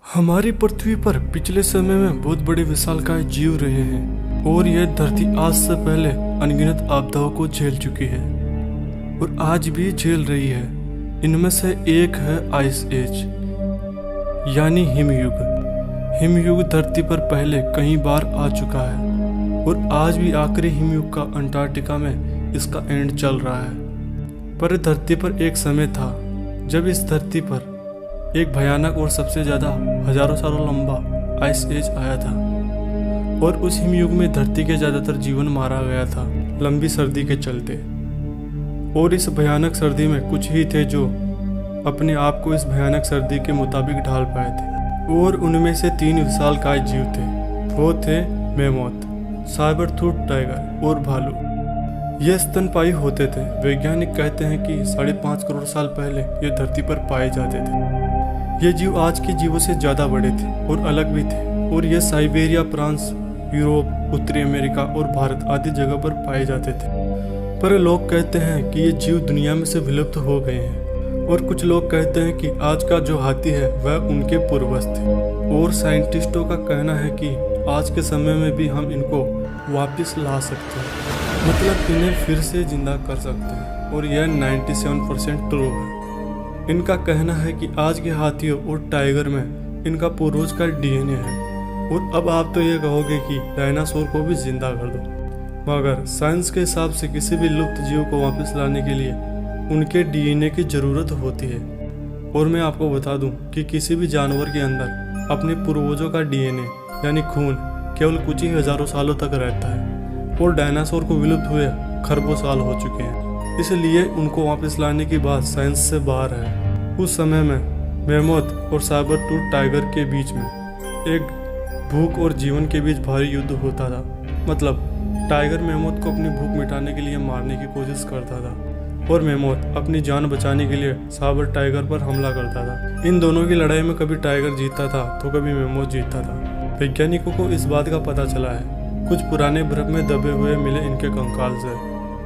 हमारी पृथ्वी पर पिछले समय में बहुत बड़े विशालकाय जीव रहे हैं और यह धरती आज से पहले अनगिनत आपदाओं को झेल चुकी है और आज भी झेल रही है। इनमें से एक है आइस एज यानी हिमयुग। हिमयुग धरती पर पहले कई बार आ चुका है और आज भी आखिरी हिमयुग का अंटार्कटिका में इसका एंड चल रहा है। पर धरती पर एक समय था जब इस धरती पर एक भयानक और सबसे ज्यादा हजारों सालों लंबा आइस एज आया था और उस हिमयुग में धरती के ज्यादातर जीवन मारा गया था लंबी सर्दी के चलते। और इस भयानक सर्दी में कुछ ही थे जो अपने आप को इस भयानक सर्दी के मुताबिक ढाल पाए थे और उनमें से 3 विशालकाय जीव थे। वो थे मेमोथ, साबर-टूथ टाइगर और भालू। ये स्तनपायी होते थे। वैज्ञानिक कहते हैं कि 5.5 करोड़ साल पहले ये धरती पर पाए जाते थे। ये जीव आज के जीवों से ज़्यादा बड़े थे और अलग भी थे और ये साइबेरिया, फ्रांस, यूरोप, उत्तरी अमेरिका और भारत आदि जगह पर पाए जाते थे। पर लोग कहते हैं कि ये जीव दुनिया में से विलुप्त हो गए हैं और कुछ लोग कहते हैं कि आज का जो हाथी है वह उनके पूर्वज थे। और साइंटिस्टों का कहना है कि आज के समय में भी हम इनको वापस ला सकते हैं, मतलब इन्हें फिर से जिंदा कर सकते हैं और यह 97% ट्रू है। इनका कहना है कि आज के हाथियों और टाइगर में इनका पूर्वज का डीएनए है। और अब आप तो ये कहोगे कि डायनासोर को भी जिंदा कर दो, मगर साइंस के हिसाब से किसी भी लुप्त जीव को वापस लाने के लिए उनके डीएनए की ज़रूरत होती है। और मैं आपको बता दूं कि किसी भी जानवर के अंदर अपने पूर्वजों का डीएनए यानी खून केवल कुछ ही हजारों सालों तक रहता है और डायनासोर को विलुप्त हुए खरबों साल हो चुके हैं, इसलिए उनको वापस लाने की बात साइंस से बाहर है। उस समय में मेमोथ और साबर-टूथ टाइगर के बीच में एक भूख और जीवन के बीच भारी युद्ध होता था। मतलब टाइगर मेमोथ को अपनी भूख मिटाने के लिए मारने की कोशिश करता था और मेमोथ अपनी जान बचाने के लिए साबर टाइगर पर हमला करता था। इन दोनों की लड़ाई में कभी टाइगर जीतता था तो कभी मेमोथ जीतता था। वैज्ञानिकों को इस बात का पता चला है कुछ पुराने बर्फ में दबे हुए मिले इनके कंकाल से,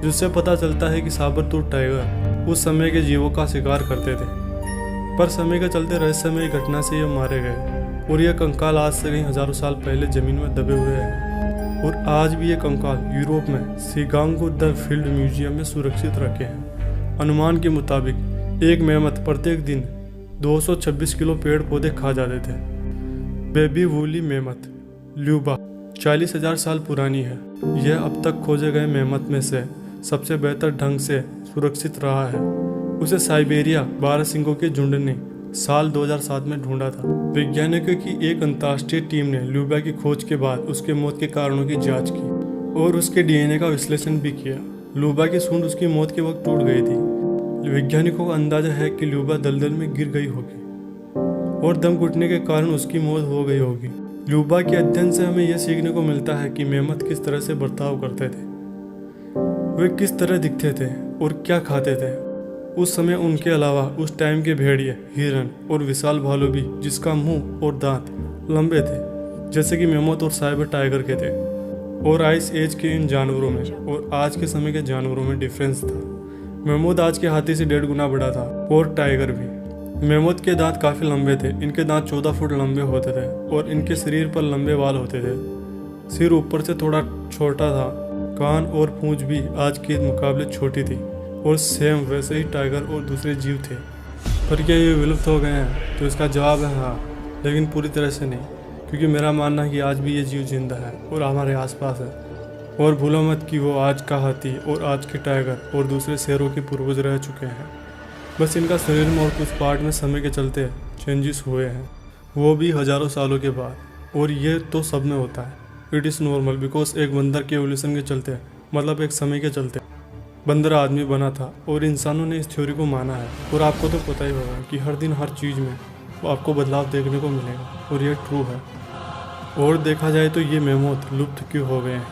जिससे पता चलता है कि साबर-टूथ टाइगर उस समय के जीवों का शिकार करते थे। पर समय के चलते रहस्यमय घटना से ये मारे गए और यह कंकाल आज से कई हजारों साल पहले जमीन में दबे हुए हैं और आज भी ये कंकाल यूरोप में शिकागो द फील्ड म्यूजियम में सुरक्षित रखे हैं। अनुमान के मुताबिक एक मेमोथ प्रत्येक दिन 226 किलो पेड़ पौधे खा जाते थे। बेबी वूली मेमोथ ल्यूबा 40,000 साल पुरानी है। यह अब तक खोजे गए मेमोथ में से सबसे बेहतर ढंग से सुरक्षित रहा है। उसे साइबेरिया 12 सिंगों के झुंड ने साल 2007 में ढूंढा था। वैज्ञानिकों की एक अंतर्राष्ट्रीय टीम ने ल्यूबा की खोज के बाद उसके मौत के कारणों की जांच की और उसके डीएनए का विश्लेषण भी किया। ल्यूबा की सूंड उसकी मौत के वक्त टूट गई थी। वैज्ञानिकों का अंदाजा है कि ल्यूबा दलदल में गिर गई होगी और दम घुटने के कारण उसकी मौत हो गई होगी। ल्यूबा के अध्ययन से हमें यह सीखने को मिलता है कि मेमोथ किस तरह से बर्ताव करते थे, वे किस तरह दिखते थे और क्या खाते थे। उस समय उनके अलावा उस टाइम के भेड़िए, हिरन और विशाल भालू भी, जिसका मुंह और दांत लंबे थे जैसे कि मेमोथ और साइबर टाइगर के थे। और आइस एज के इन जानवरों में और आज के समय के जानवरों में डिफरेंस था। मेमोथ आज के हाथी से 1.5 गुना बड़ा था और टाइगर भी। मेमोथ के दांत काफी लंबे थे। इनके दांत 14 फुट लंबे होते थे और इनके शरीर पर लंबे बाल होते थे। सिर ऊपर से थोड़ा छोटा था। कान और पूंछ भी आज के मुकाबले छोटी थी और सेम वैसे ही टाइगर और दूसरे जीव थे। पर क्या ये विलुप्त हो गए हैं? तो इसका जवाब है हाँ, लेकिन पूरी तरह से नहीं, क्योंकि मेरा मानना है कि आज भी ये जीव जिंदा है और हमारे आसपास है। और भूलो मत कि वो आज का हाथी और आज के टाइगर और दूसरे शेरों के पूर्वज रह चुके हैं। बस इनका शरीर में और कुछ पार्ट में समय के चलते चेंजेस हुए हैं, वो भी हजारों सालों के बाद। और ये तो सब में होता है। इट इज़ नॉर्मल बिकॉज एक बंदर के एवोल्यूशन के चलते, मतलब एक समय के चलते बंदर आदमी बना था और इंसानों ने इस थ्योरी को माना है। और आपको तो पता ही होगा कि हर दिन हर चीज़ में आपको बदलाव देखने को मिलेगा और ये ट्रू है। और देखा जाए तो ये मेमोथ लुप्त क्यों हो गए हैं,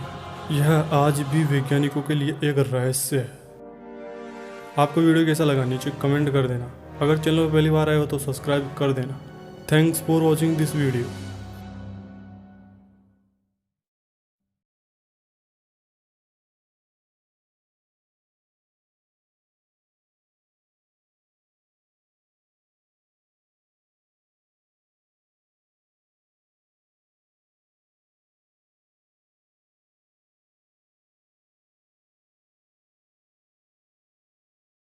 यह आज भी वैज्ञानिकों के लिए एक रहस्य है। आपको वीडियो कैसा लगा नीचे कमेंट कर देना। अगर चैनल पर पहली बार आए हो तो सब्सक्राइब कर देना। Thanks for watching this video.